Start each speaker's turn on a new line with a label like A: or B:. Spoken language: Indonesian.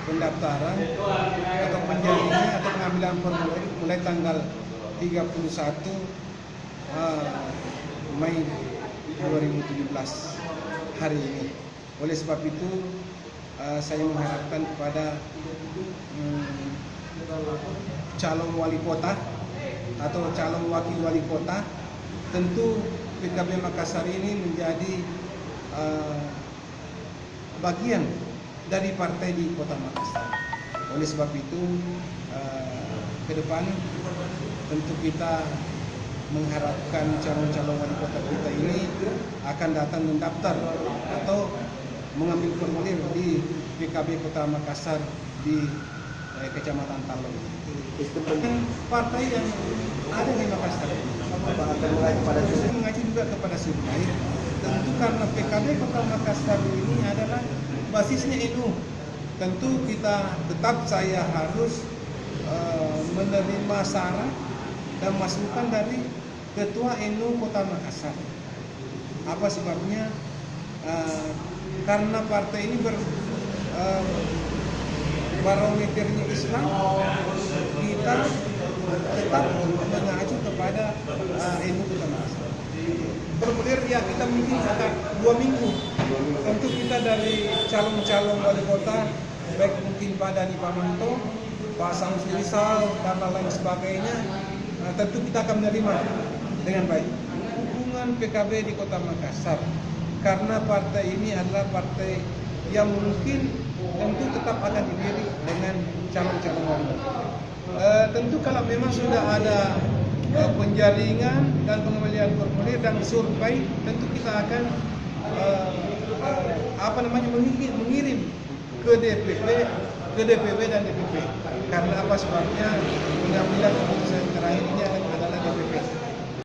A: pendaftaran atau penjaringan atau pengambilan formulir mulai tanggal 31 Mei 2017 hari ini. Oleh sebab itu saya mengharapkan kepada calon wali kota atau calon wakil wali kota, tentu PKB Makassar ini menjadi bagian dari partai di Kota Makassar. Oleh sebab itu ke depan tentu kita mengharapkan calon-calon wali kota kita ini akan datang mendaftar atau mengambil formulir di PKB Kota Makassar di Kecamatan Talong. Partai yang ada di Makassar mengacu juga kepada survei. Tentu karena PKB Kota Makassar ini adalah basisnya NU. Tentu saya harus menerima saran dan masukan dari Ketua NU Kota Makassar. Apa sebabnya? Karena partai ini barometernya Islam, kita tetap mengacu kepada NU Kota Makassar. Formulir ya kita mungkin sekitar 2 minggu. Tentu kita dari calon-calon wali kota, baik mungkin Pak Dani Pamanto, Pak Samsul Rizal dan lain sebagainya, tentu kita akan menerima dengan baik hubungan PKB di Kota Makassar, karena partai ini adalah partai yang mungkin tentu tetap akan dipilih dengan calon-calon wali kota. Tentu kalau memang sudah ada penjaringan dan pengembalian formulir dan survei, tentu kita akan mengirim ke DPP, ke DPW dan DPP. Karena apa sebabnya pengambilan